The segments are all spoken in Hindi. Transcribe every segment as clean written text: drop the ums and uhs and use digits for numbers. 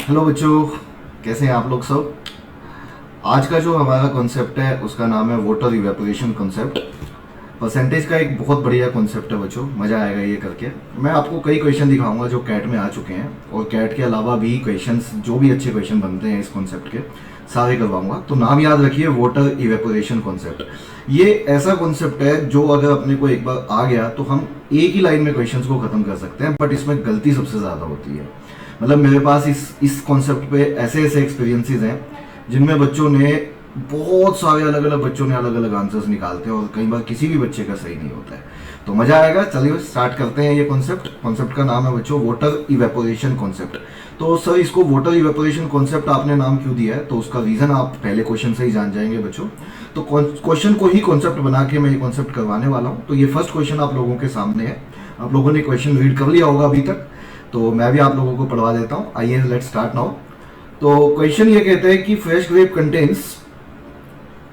हेलो बच्चों, कैसे हैं आप लोग सब। आज का जो हमारा कॉन्सेप्ट है उसका नाम है वाटर इवेपोरेशन कॉन्सेप्ट। परसेंटेज का एक बहुत बढ़िया कॉन्सेप्ट है बच्चों, मज़ा आएगा ये करके। मैं आपको कई क्वेश्चन दिखाऊंगा जो कैट में आ चुके हैं, और कैट के अलावा भी क्वेश्चंस जो भी अच्छे क्वेश्चन बनते हैं इस कॉन्सेप्ट के सारे करवाऊंगा। तो नाम याद रखिए, वाटर इवेपोरेशन कॉन्सेप्ट। ये ऐसा कॉन्सेप्ट है जो अगर अपने को एक बार आ गया तो हम एक ही लाइन में क्वेश्चंस को खत्म कर सकते हैं, बट इसमें गलती सबसे ज़्यादा होती है। मतलब मेरे पास इस कॉन्सेप्ट पे ऐसे ऐसे एक्सपीरियंसेस हैं जिनमें बच्चों ने बहुत सारे अलग अलग बच्चों ने अलग अलग आंसर्स निकालते हैं, और कई बार किसी भी बच्चे का सही नहीं होता है। तो मजा आएगा। चलिए स्टार्ट करते हैं। ये कॉन्सेप्ट का नाम है बच्चों वाटर इवेपोरेशन कॉन्सेप्ट। तो सर, इसको वाटर इवेपोरेशन कॉन्सेप्ट आपने नाम क्यों दिया है, तो उसका रीजन आप पहले क्वेश्चन से ही जान जाएंगे बच्चों। तो क्वेश्चन को ही कॉन्सेप्ट बना के मैं ये कॉन्सेप्ट करवाने वाला हूँ। तो ये फर्स्ट क्वेश्चन आप लोगों के सामने है। आप लोगों ने क्वेश्चन रीड कर लिया होगा अभी तक, तो मैं भी आप लोगों को पढ़वा देता हूँ। आइए लेट्स स्टार्ट नाउ। तो क्वेश्चन ये कहते हैं कि fresh grape contains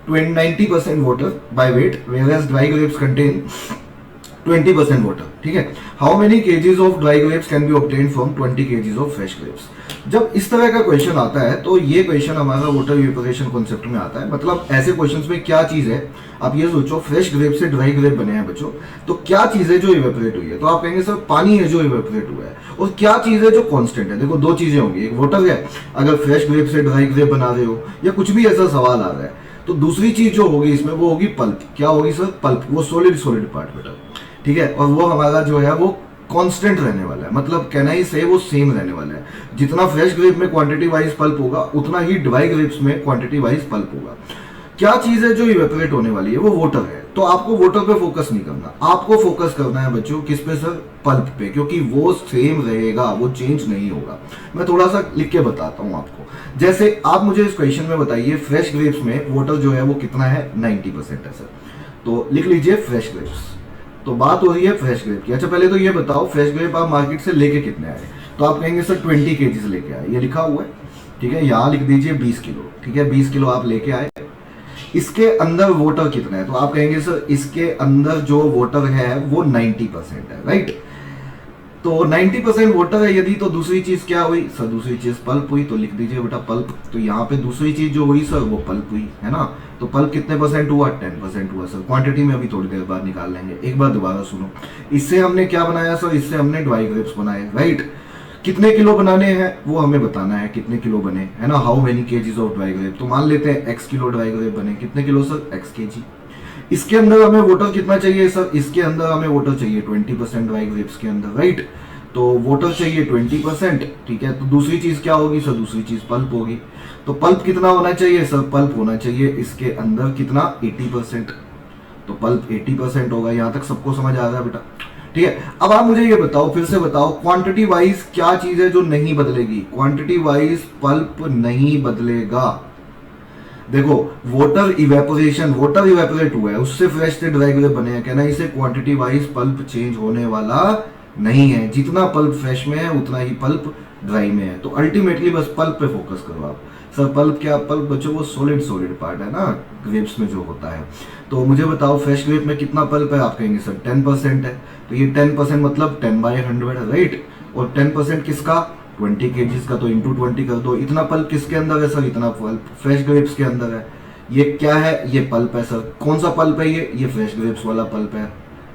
90% water by weight, whereas dry grapes contain 20% water. ठीक है। How many kgs of dry grapes can be obtained from 20 kgs of fresh grapes? जब इस तरह का क्वेश्चन आता है तो ये क्वेश्चन हमारा वाटर इवेपोरेशन कॉन्सेप्ट में आता है। मतलब ऐसे क्वेश्चंस में क्या चीज है, आप ये सोचो, फ्रेश ग्रेप से ड्राई ग्रेप बने हैं बच्चों, तो क्या चीज है जो इवेपोरेट हुई है। तो आप कहेंगे सर पानी है जो इवेपोरेट हुआ है, और क्या चीज है जो कांस्टेंट है। देखो दो चीजें होंगी, एक वाटर है अगर फ्रेश ग्रेप से ड्राई ग्रेप बना रहे हो, या कुछ भी ऐसा सवाल आ रहा है। तो दूसरी चीज जो होगी इसमें वो होगी पल्प। क्या होगी सर? पल्प। वो सॉलिड पार्ट बेटा, ठीक है। और वो हमारा जो है वो कांस्टेंट रहने वाला है। मतलब कहना ही से वो सेम रहने वाला है। जितना फ्रेश ग्रेप में क्वांटिटी वाइज पल्प होगा, उतना ही ड्राई ग्रेप्स में क्वांटिटी वाइज पल्प होगा। क्या चीज है जो इवेपोरेट होने वाली है? वो वाटर है। तो आपको वाटर पे फोकस नहीं करना, आपको फोकस करना है बच्चों किस पे सर? पल्प पे, क्योंकि वो सेम रहेगा, वो चेंज नहीं होगा। मैं थोड़ा सा लिख के बताता हूं आपको। जैसे आप मुझे इस क्वेश्चन में बताइए, फ्रेश ग्रेप्स में वाटर जो है वो कितना है? 90% है सर। तो लिख लीजिए फ्रेश ग्रेप्स। तो बात हो रही है फ्रेश ग्रेप की। अच्छा पहले तो ये बताओ, फ्रेश ग्रेप आप मार्केट से लेके कितने आए? तो आप कहेंगे सर 20 केजी से लेके आए, ये लिखा हुआ है, ठीक है। यहाँ लिख दीजिए 20 किलो, ठीक है। 20 किलो आप लेके आए। इसके अंदर वाटर कितना है? तो आप कहेंगे सर इसके अंदर जो वाटर है वो 90% है, राइट। तो 90% वाटर है यदि, तो दूसरी चीज क्या हुई सर? दूसरी चीज पल्प हुई। तो लिख दीजिए बेटा पल्प। तो यहाँ पे दूसरी चीज जो हुई सर वो पल्प हुई, है ना। तो पल्प कितने परसेंट हुआ? 10% हुआ सर। क्वांटिटी में अभी थोड़ी देर बाद निकाल लेंगे। एक बार दोबारा सुनो, इससे हमने क्या बनाया सर? इससे हमने ड्राई ग्रेप्स बनाए, राइट। कितने किलो बनाने हैं वो हमें बताना है, कितने किलो बने, है ना। How many KGs of dry grape. तो मान लेते हैं x किलो ड्राई ग्रेप बने। कितने किलो सर? x KG. इसके अंदर हमें वाटर कितना चाहिए सर? इसके अंदर हमें वाटर चाहिए 20% ड्राई ग्रेप्स के अंदर, राइट। तो वाटर चाहिए 20%, ठीक है। तो दूसरी चीज क्या होगी सर? दूसरी चीज पल्प होगी। तो पल्प कितना होना चाहिए सर? पल्प होना चाहिए इसके अंदर कितना? 80%। तो पल्प 80% होगा। यहां तक सबको समझ आ रहा है बेटा? ठीक है। अब आप मुझे ये बताओ, फिर से बताओ, क्वांटिटी वाइज क्या चीज है जो नहीं बदलेगी? क्वांटिटी वाइज पल्प नहीं बदलेगा। देखो वाटर इवेपोरेट हुआ है, उससे फ्रेश से ड्राई ग्रेप बने हैं, कहना इसे क्वांटिटी वाइज पल्प चेंज होने वाला नहीं है। जितना पल्प फ्रेश में है उतना ही पल्प ड्राई में है। तो अल्टीमेटली बस पल्प पे फोकस करो आप। सर पल्प क्या? पल्प बच्चों वो सॉलिड पार्ट है ना ग्रेप्स में जो होता है। तो मुझे बताओ फ्रेश ग्रेप में कितना पल्प है? आप कहेंगे सर 10% है। तो ये 10% मतलब 10/100, राइट। और 10% किसका? 20 केजीज का। तो इंटू 20 कर दो। इतना पल्प किसके अंदर है सर? इतना पल्प फ्रेश ग्रेप्स के अंदर है। ये क्या है? ये पल्प है सर। कौन सा पल्प है? ये फ्रेश ग्रेप्स वाला पल्प है।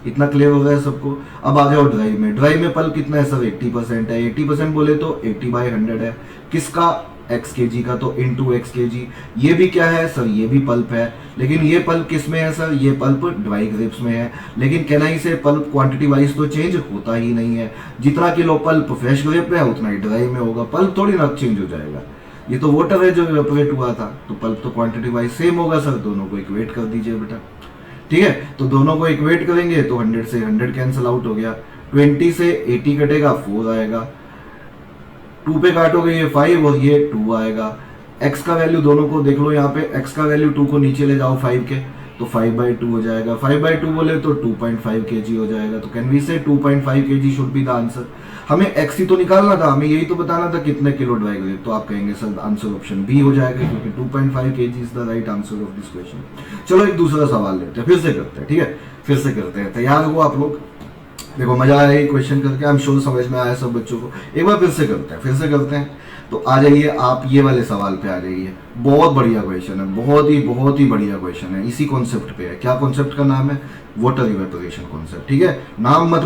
इतना क्लियर हो गया सबको? अब आ जाओ ड्राई में पल्प कितना है सर? 80% है। 80% बोले तो 80/100 है। किसका? x kg का। तो इंटू x kg। ये भी क्या है सर? ये भी पल्प है। लेकिन ये पल्प किस में है सर? ये पल्प ड्राई ग्रेप्स में है। लेकिन कहना ही से पल्प क्वांटिटी वाइज तो चेंज होता ही नहीं है। जितना किलो पल्प फ्रेश ग्रेप में है उतना ही ड्राई में होगा। पल्प थोड़ी ना चेंज हो जाएगा। ये तो वाटर है जो इवेपोरेट हुआ था, तो पल्प तो क्वांटिटी वाइज सेम होगा सर। दोनों को इक्वेट कर दीजिए बेटा, ठीक है। तो दोनों को इक्वेट करेंगे तो 100 से 100 कैंसिल आउट हो गया। 20 से 80 कटेगा, 4 आएगा। 2 पे काटोगे ये 5 और ये 2 आएगा। x का वैल्यू दोनों को देख लो, यहाँ पे x का वैल्यू 2 को नीचे ले जाओ 5 के, तो 5/2 हो जाएगा। 5/2 बोले तो 2.5 kg हो जाएगा। तो कैन वी से 2.5 kg should be the answer. हमें x ही तो निकालना था, हमें यही तो बताना था कितने किलो ड्राई ग्रेप। तो आप कहेंगे सर आंसर ऑप्शन बी हो जाएगा, क्योंकि 2.5 kg is the right answer of this question. चलो एक दूसरा सवाल लेते हैं, फिर से करते हैं, ठीक है। फिर से करते हैं, तैयार हो आप लोग? देखो मजा आया ये क्वेश्चन करके, आई एम श्योर समझ में आया सब बच्चों को। एक बार फिर से करते हैं। तो आ जाइए आप ये वाले सवाल पे आ जाइए। बहुत बढ़िया क्वेश्चन है, बहुत ही बढ़िया क्वेश्चन है, इसी कॉन्सेप्ट पे है। क्या कॉन्सेप्ट का नाम है? वाटर इवेपोरेशन कॉन्सेप्ट, ठीक है। नाम मत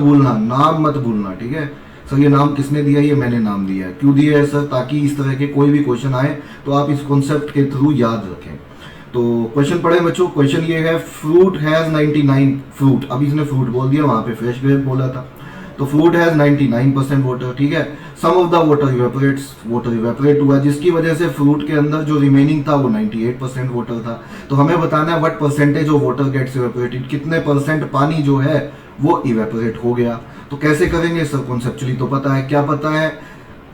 भूलना, ठीक है। सर ये नाम किसने दिया? ये मैंने नाम दिया है। क्यों दिया है सर? ताकि इस तरह के कोई भी क्वेश्चन आए तो आप इस कॉन्सेप्ट के थ्रू याद रखें। तो क्वेश्चन पढ़े बच्चों। क्वेश्चन ये है, फ्रूट हैज 99 फ्रूट, अभी इसने फ्रूट बोल दिया, वहां पे फ्रेश ग्रेप बोला था। तो फ्रूट हैज 99% वाटर, ठीक है। Some of the water evaporates, water evaporate हुआ, जिसकी वजह से फ्रूट के अंदर जो रिमेनिंग था वो 98% वाटर था। तो हमें बताना है what percentage of water gets evaporated, कितने परसेंट पानी जो है वो इवेपोरेट हो गया। तो कैसे करेंगे सर? कॉन्सेप्चुअली तो पता है। क्या पता है?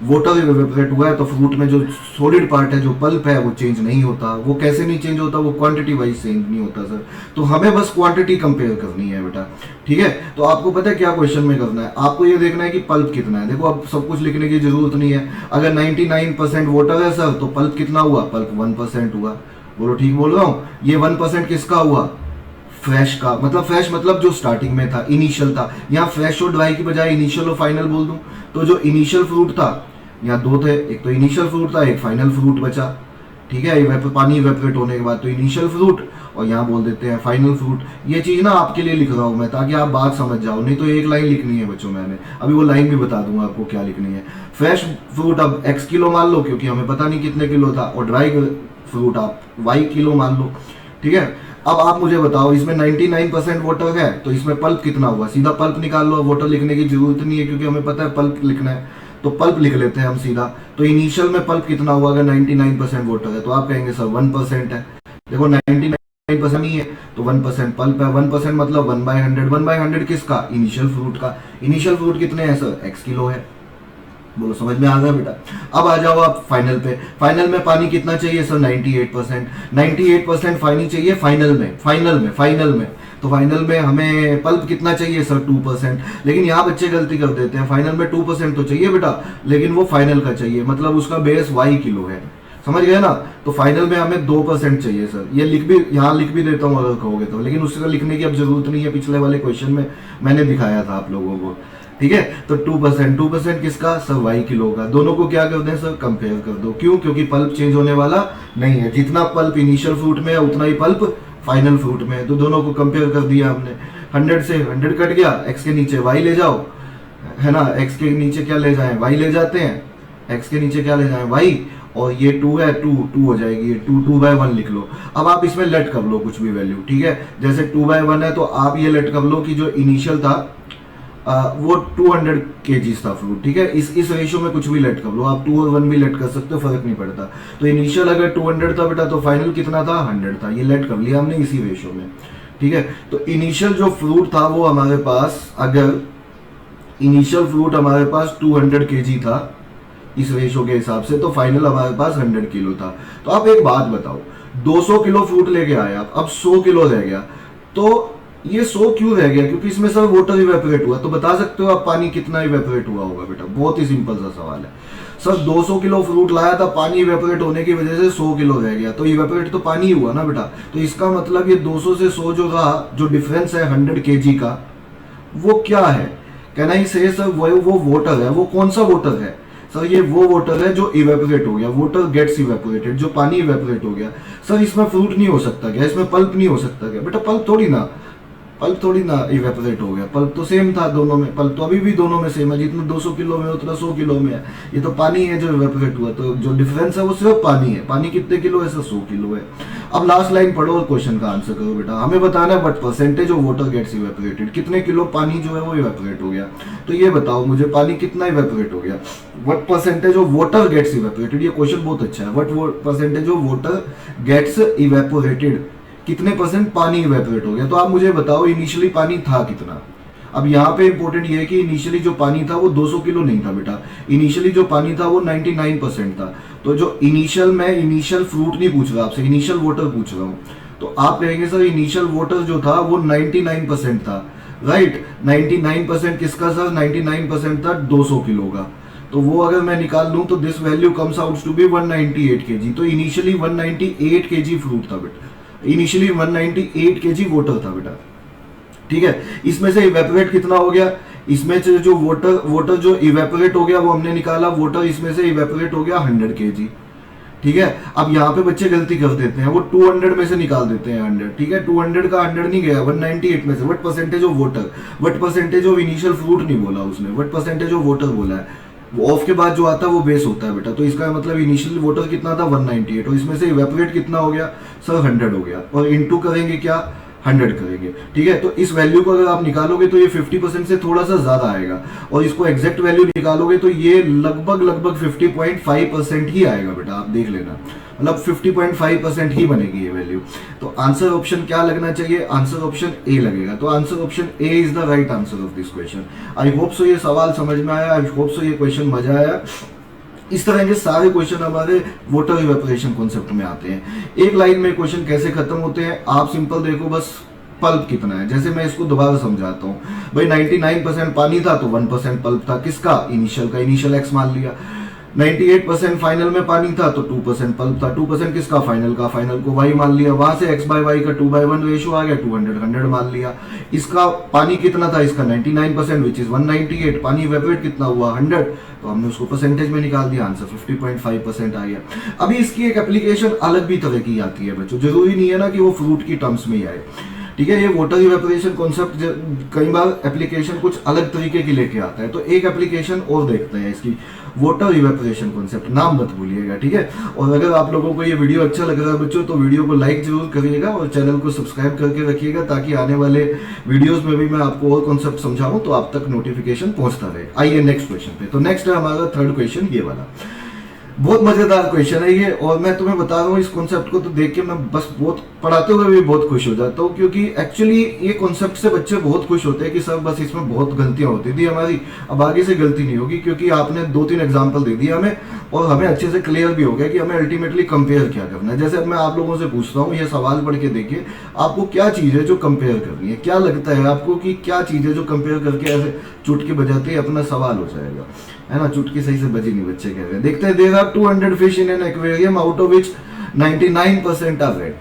वाटर इवेपोरेट हुआ है तो फ्रूट में जो सॉलिड पार्ट है, जो पल्प है, वो चेंज नहीं होता। वो कैसे नहीं चेंज होता? वो क्वांटिटी वाइज चेंज नहीं होता सर। तो हमें बस क्वांटिटी कंपेयर करनी है बेटा, ठीक है। तो आपको पता है क्या क्वेश्चन में करना है? आपको ये देखना है कि पल्प कितना है। देखो अब सब कुछ लिखने की जरूरत नहीं है। अगर 99% वाटर है सर तो पल्प कितना हुआ? पल्प 1% हुआ। बोलो ठीक बोल रहा हूँ? ये 1% किसका हुआ? फ्रेश का। मतलब फ्रेश मतलब जो स्टार्टिंग में था, इनिशियल था। यहाँ फ्रेश और ड्राई की बजाय इनिशियल और फाइनल बोल दूं तो जो इनिशियल फ्रूट था, यहाँ दो थे, एक तो इनिशियल फ्रूट था, एक फाइनल फ्रूट बचा, ठीक है। पानी इवेपोरेट होने के बाद तो इनिशियल फ्रूट, और यहाँ बोल देते हैं फाइनल फ्रूट। ये चीज ना आपके लिए लिख रहा हूँ मैं ताकि आप बात समझ जाओ, नहीं तो एक लाइन लिखनी है बच्चों मैंने, अभी वो लाइन भी बता दूंगा आपको क्या लिखनी है। फ्रेश फ्रूट अब x किलो मान लो क्योंकि हमें पता नहीं कितने किलो था, और ड्राई फ्रूट आप y किलो मान लो, ठीक है। अब आप मुझे बताओ, इसमें 99% वाटर है तो इसमें पल्प कितना हुआ? सीधा पल्प निकाल लो, वाटर लिखने की जरूरत नहीं है क्योंकि हमें पता है पल्प लिखना है, तो पल्प लिख लेते हैं हम सीधा। तो इनिशियल में पल्प कितना हुआ? अगर 99% वाटर है तो आप कहेंगे सर 1% है। देखो 99% नहीं है तो 1% पल्प है। 1% मतलब 1/100। 1/100 किसका? इनिशियल फ्रूट का। इनिशियल फ्रूट कितने हैं सर? x किलो है। बोलो समझ में आ गया बेटा? अब आ जाओ आप फाइनल पे। फाइनल में पानी कितना चाहिए सर? 98%। 98% पानी चाहिए फाइनल में। तो फाइनल में हमें पल्प कितना चाहिए सर? 2%। लेकिन यहाँ बच्चे गलती कर देते हैं, फाइनल में 2% तो चाहिए बेटा, लेकिन वो फाइनल का चाहिए, मतलब उसका बेस y किलो है। समझ गए ना? तो फाइनल में हमें 2% चाहिए सर। ये यहाँ लिख भी देता हूँ अगर कहोगे तो, लेकिन उसका लिखने की अब जरूरत नहीं है, पिछले वाले क्वेश्चन में मैंने दिखाया था आप लोगों को, ठीक है। तो 2% किसका सर? y किलो का। दोनों को क्या कर दें सर? कंपेयर कर दो। क्यों? क्योंकि पल्प चेंज होने वाला नहीं है। जितना पल्प इनिशियल फ्रूट में है उतना ही पल्प फाइनल फ्रूट में है, तो दोनों को कंपेयर कर दिया हमने। 100 से 100 कट गया, x के नीचे y ले जाओ, है ना। x के नीचे क्या ले जाएं? y ले जाते हैं। x के नीचे क्या ले जाएं? y। और ये 2 है, 2 हो जाएगी, ये 2/1 लिख लो। अब आप इसमें लेट कर लो कुछ भी वैल्यू, ठीक है। जैसे 2/1 है तो आप ये लेट कर लो कि जो इनिशियल था वो 200 kgs था फ्रूट, ठीक है। इस रेशियो में कुछ भी लेट कर लो आप, 2 और 1 भी लेट कर सकते हो, फर्क नहीं पड़ता। तो इनिशियल अगर 200 था बेटा तो फाइनल कितना था? 100 था। ये लेट कर लिया हमने इसी रेशियो में, ठीक है। तो इनिशियल जो फ्रूट था वो हमारे पास, अगर इनिशियल फ्रूट हमारे पास 200 kg था इस रेशियो के हिसाब से, तो फाइनल हमारे पास 100 किलो था। तो आप एक बात बताओ, 200 किलो फ्रूट लेके आए आप, अब 100 किलो रह गया, तो ये 100 क्यों रह गया? क्योंकि इसमें सब वाटर इवेपोरेट हुआ। तो बता सकते हो आप पानी कितना इवेपोरेट हुआ होगा बेटा? बहुत ही सिंपल सा सवाल है सर। 200 किलो फ्रूट लाया था, पानी इवेपोरेट होने की वजह से 100 किलो रह गया, तो इवेपोरेट तो पानी ही हुआ ना बेटा। तो इसका मतलब ये 200 से 100 जो रहा, जो डिफरेंस है 100 kg का, वो क्या है? कहना ही से सर वो वाटर है। वो कौन सा वाटर है सर? ये वो वाटर है जो इवेपोरेट हो गया, वाटर गेट्स इवेपोरेटेड, जो पानी इवेपोरेट हो गया। सर इसमें फ्रूट नहीं हो सकता क्या? इसमें पल्प नहीं हो सकता क्या? बेटा पल्प थोड़ी ना इवेपोरेट हो गया। पल्प तो सेम था दोनों में, पल्प तो अभी भी दोनों में सेम है, जितना 200 किलो में उतना 100 किलो में है। ये तो पानी है जो इवेपोरेट हुआ, तो जो डिफरेंस है वो सिर्फ पानी है। पानी कितने किलो है सर? 100 किलो है। अब लास्ट लाइन पढ़ो और क्वेश्चन का आंसर करो बेटा। हमें बताना है what percentage of water gets evaporated, कितने किलो पानी जो है वो इवेपोरेट हो गया। तो ये बताओ मुझे, पानी कितना इवेपोरेट हो गया? What percentage of water gets evaporated. ये क्वेश्चन बहुत अच्छा है। What percentage of water gets evaporated, कितने परसेंट पानी इवेपोरेट हो गया। तो आप मुझे बताओ इनिशियली पानी था कितना। अब यहाँ पे इंपॉर्टेंट ये है कि इनिशियली जो पानी था वो 200 किलो नहीं था बेटा। इनिशियली जो पानी था वो 99% था। तो जो इनिशियल फ्रूट नहीं पूछ रहा आपसे, इनिशियल वाटर पूछ रहा हूँ। तो आप कहेंगे सर इनिशियल वाटर जो था वो 99% था, राइट। 99% किसका सर? 99% था 200 किलो का। तो वो अगर मैं निकाल दूं तो this value comes out to be 198 kg। तो इनिशियली 198 kg फ्रूट था बेटा, इनिशियली 198 kg वाटर था बेटा, ठीक है। इसमें से इवेपोरेट कितना हो गया? इसमें से जो वाटर जो इवेपोरेट हो गया वो हमने निकाला, वाटर इसमें से इवेपोरेट हो गया 100 kg, ठीक है। अब यहाँ पे बच्चे गलती कर देते हैं, वो 200 में से निकाल देते हैं 100, ठीक है। 200 का 100 नहीं गया, 198 में से what percentage of water, what percentage of initial fruit नहीं बोला उसने, व्हाट परसेंटेज ऑफ वाटर बोला है। वो ऑफ के बाद जो आता है वो बेस होता है बेटा, तो इसका मतलब इनिशियल वाटर कितना था 198, और इसमें से इवेपोरेट कितना हो गया सर 100 हो गया, और इनटू करेंगे क्या 100 करेंगे, ठीक है। तो इस वैल्यू को अगर आप निकालोगे तो ये 50% से थोड़ा सा ज्यादा आएगा, और इसको एग्जैक्ट वैल्यू निकालोगे तो ये लगभग 50.5% ही आएगा बेटा, आप देख लेना, मतलब 50.5% ही बनेगी ये वैल्यू। तो आंसर ऑप्शन क्या लगना चाहिए, आंसर ऑप्शन ए लगेगा। तो answer option A is the right answer of this question. I hope so ये सवाल समझ में आया, आई होप सो ये क्वेश्चन मजा आया। इस तरह के सारे क्वेश्चन हमारे वाटर इवेपोरेशन कॉन्सेप्ट में आते हैं। एक लाइन में क्वेश्चन कैसे खत्म होते हैं, आप सिंपल देखो बस पल्प कितना है। जैसे मैं इसको दोबारा समझाता हूँ भाई, 99% पानी था तो 1% पल्प था, किसका इनिशियल का, इनिशियल एक्स मान लिया। 98% फाइनल में पानी था तो 2% पल्प था, 2% किसका फाइनल का, फाइनल को y मान लिया, वहां से x बाय वाई का 2/1 रेशियो आ गया, 200 मान लिया। इसका पानी कितना था, इसका 99% विच इज 198, पानी इवेपोरेट कितना हुआ 100, तो हमने उसको परसेंटेज में निकाल दिया, आंसर 50.5% आ गया। अभी इसकी एक एप्लीकेशन अलग भी तरह की आती है बच्चों, जरूरी नहीं है ना कि वो फ्रूट की टर्म्स में ही आए, ठीक है। ये वाटर इवेपोरेशन कॉन्सेप्ट कई बार एप्लीकेशन कुछ अलग तरीके की लेके आता है, तो एक एप्लीकेशन और देखते हैं इसकी, वाटर इवेपोरेशन कॉन्सेप्ट, नाम मत भूलिएगा, ठीक है। और अगर आप लोगों को ये वीडियो अच्छा लग रहा है बच्चों, तो वीडियो को लाइक जरूर करिएगा और चैनल को सब्सक्राइब करके रखिएगा, ताकि आने वाले वीडियोस में भी मैं आपको और कॉन्सेप्ट समझाऊं तो आप तक नोटिफिकेशन पहुंचता रहे। आइए नेक्स्ट क्वेश्चन पे। तो नेक्स्ट है हमारा थर्ड क्वेश्चन, ये वाला बहुत मजेदार क्वेश्चन है ये, और मैं तुम्हें बता रहा हूँ इस कॉन्सेप्ट को तो देख के मैं बस बहुत पढ़ाते हुए भी बहुत खुश हो जाता हूँ, क्योंकि एक्चुअली ये कॉन्सेप्ट से बच्चे बहुत खुश होते हैं कि सर बस इसमें बहुत गलतियां होती थी हमारी, अब आगे से गलती नहीं होगी, क्योंकि आपने 2-3 एग्जाम्पल दे दिया हमें, और हमें अच्छे से क्लियर भी हो गया कि हमें अल्टीमेटली कंपेयर क्या करना है। जैसे अब मैं आप लोगों से पूछता हूँ, ये सवाल पढ़ के देखिए, आपको क्या चीज है जो कंपेयर करनी है, क्या लगता है आपको कि क्या चीज है जो कंपेयर करके ऐसे चुटकी बजाते ही अपना सवाल हो जाएगा, है ना। चुटकी सही से बजी नहीं, बच्चे कह रहे हैं। देखते हैं, there are 200 fish in an aquarium out of which 99% are red.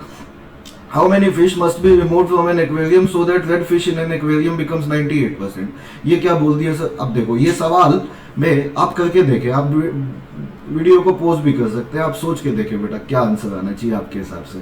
How many fish must be removed from an aquarium so that red fish in an aquarium becomes 98%? ये क्या बोल दिया सर। अब देखो ये सवाल में आप करके देखें, आप वीडियो को पॉज भी कर सकते हैं, आप सोच के देखें बेटा क्या आंसर आना चाहिए आपके हिसाब से,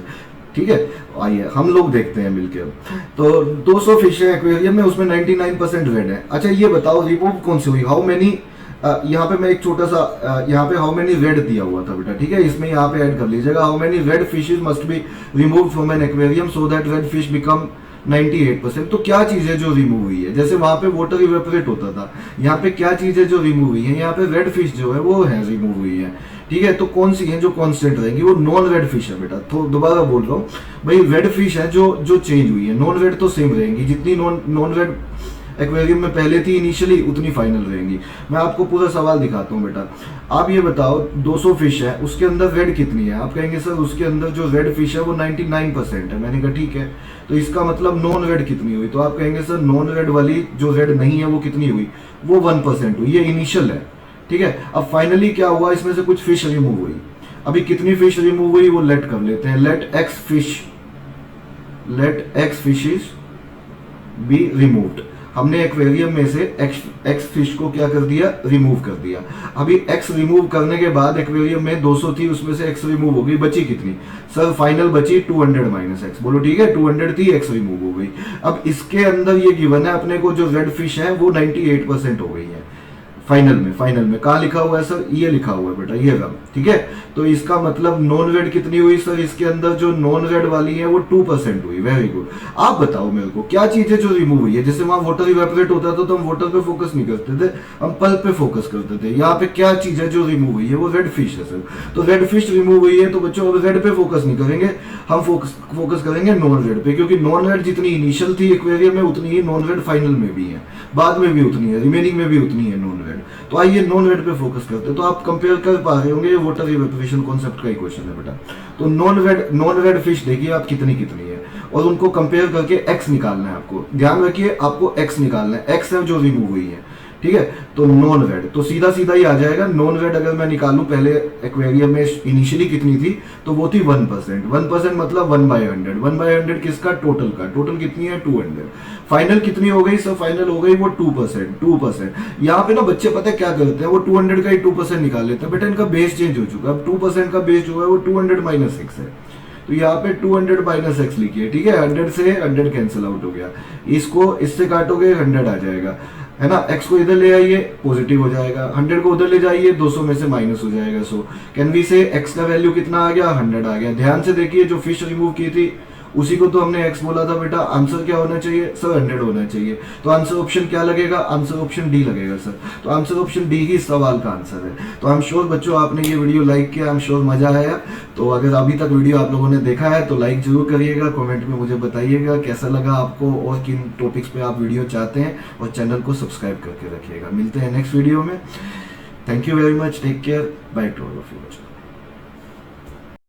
ठीक है। आइए हम लोग देखते हैं मिलकर। तो 200 फिश है एक्वेरियम में, उसमें 99% रेड है। अच्छा ये बताओ रिमूव कौन सी हुई, हाउ मेनी, यहाँ पे मैं एक छोटा सा यहाँ पे हाउ मेनी रेड दिया हुआ था बेटा, ठीक है। इसमें यहाँ पे ऐड कर लीजिएगा, how many red fishes must be remove from an aquarium so that red fish become 98%। तो क्या चीज है जो रिमूव हुई है, जैसे वहां पे वाटर इवेपोरेट होता था, यहाँ पे क्या चीज है जो रिमूव हुई है, यहाँ पे रेड फिश जो है वो है रिमूव हुई है, ठीक है। तो कौन सी है जो कांस्टेंट रहेगी, वो नॉन रेड फिश है बेटा। तो दोबारा बोल रहा हूँ भाई, रेड फिश है जो चेंज हुई है, नॉन रेड तो सेम रहेंगी, जितनी नॉन रेड एक्वेरियम में पहले थी इनिशियली उतनी फाइनल रहेंगी। मैं आपको पूरा सवाल दिखाता हूँ बेटा। आप ये बताओ 200 फिश है, उसके अंदर रेड कितनी है, आप कहेंगे सर उसके अंदर जो रेड फिश है वो 99% है। मैंने कहा ठीक है, तो इसका मतलब नॉन रेड कितनी हुई, तो आप कहेंगे सर नॉन रेड वाली जो रेड नहीं है वो कितनी हुई, वो 1% हुई, ये इनिशियल है, ठीक है। अब फाइनली क्या हुआ, इसमें से कुछ फिश रिमूव हुई। अभी कितनी फिश रिमूव हुई वो लेट कर लेते हैं, let x fishes be removed. हमने एक्वेरियम में से एक्स फिश को क्या कर दिया, रिमूव कर दिया। अभी एक्स रिमूव करने के बाद एक्वेरियम में 200 थी, उसमें से एक्स रिमूव हो गई, बची कितनी सर, फाइनल बची 200 माइनस एक्स, बोलो ठीक है। 200 थी, एक्स रिमूव हो गई। अब इसके अंदर ये गिवन है अपने को, जो रेड फिश है वो 98% हो गई है फाइनल में कहा लिखा हुआ है सर, ये लिखा हुआ है बेटा, ये रहा, ठीक है। तो इसका मतलब नॉन रेड कितनी हुई सर, इसके अंदर जो नॉन रेड वाली है वो 2% हुई। Very good. आप बताओ मेरे को क्या चीज है जो रिमूव हुई है। जैसे वहां वाटर इवेपोरेट होता था तो हम वाटर पे फोकस नहीं करते थे, हम पल्प पे फोकस करते थे। यहाँ पे क्या चीज है जो रिमूव हुई है, वो रेड फिश है सर। तो रेड फिश रिमूव हुई है, तो बच्चों अब रेड पे फोकस नहीं करेंगे, हम फोकस करेंगे नॉन रेड पे, क्योंकि नॉन रेड जितनी इनिशियल थी एक्वेरियम में उतनी ही नॉन रेड फाइनल में भी है, बाद में भी उतनी है, रिमेनिंग में भी उतनी है नॉन रेड। तो आइए नॉन रेड पे फोकस करते हैं। तो आप कंपेयर कर पा रहे होंगे, ये वाटर इवेपोरेशन कॉन्सेप्ट का ही क्वेश्चन है बेटा। तो नॉन रेड फिश देखिए आप कितनी है, और उनको कंपेयर करके एक्स निकालना है आपको। ध्यान रखिए आपको एक्स निकालना है, एक्स है जो रिमूव हुई है, ठीक है। तो नॉन वेड तो सीधा सीधा ही आ जाएगा। नॉन वेड अगर मैं निकालूं पहले एक्वेरियम में इनिशियली कितनी थी, तो वो थी 1%। 1% मतलब 1/100। 1/100 किसका? टोटल का। टोटल कितनी है? 200। फाइनल कितनी हो गई सर? फाइनल हो गई वो 2%। 2%। यहाँ पे ना बच्चे पता है क्या करते हैं, वो 200 का ही 2% निकाल लेते हैं। बेटा इनका बेस चेंज हो चुका है। अब 2% का बेस जो है वो 200 माइनस एक्स है, तो यहाँ पे 200 माइनस एक्स लिखिए, ठीक है। 100 से 100 कैंसिल आउट हो गया, इसको इससे काटोगे 100 आ जाएगा, है ना। x को इधर ले आइए, पॉजिटिव हो जाएगा। 100 को उधर ले जाइए, 200 में से माइनस हो जाएगा। सो कैन वी से x का वैल्यू कितना आ गया? 100 आ गया। ध्यान से देखिए, जो फिश रिमूव की थी उसी को तो हमने x बोला था बेटा। आंसर क्या होना चाहिए सर? 100 होना चाहिए। तो आंसर ऑप्शन क्या लगेगा? आंसर ऑप्शन डी लगेगा सर। तो आंसर ऑप्शन डी ही सवाल का आंसर है। तो आई एम श्योर बच्चों आपने ये वीडियो लाइक किया, आई एम श्योर मजा आया। तो अगर अभी तक वीडियो आप लोगों ने देखा है तो लाइक जरूर करिएगा, कमेंट में मुझे बताइएगा कैसा लगा आपको और किन टॉपिक्स पे आप वीडियो चाहते हैं, और चैनल को सब्सक्राइब करके रखिएगा। मिलते हैं नेक्स्ट वीडियो में। Thank you very much, take care, bye to all of you.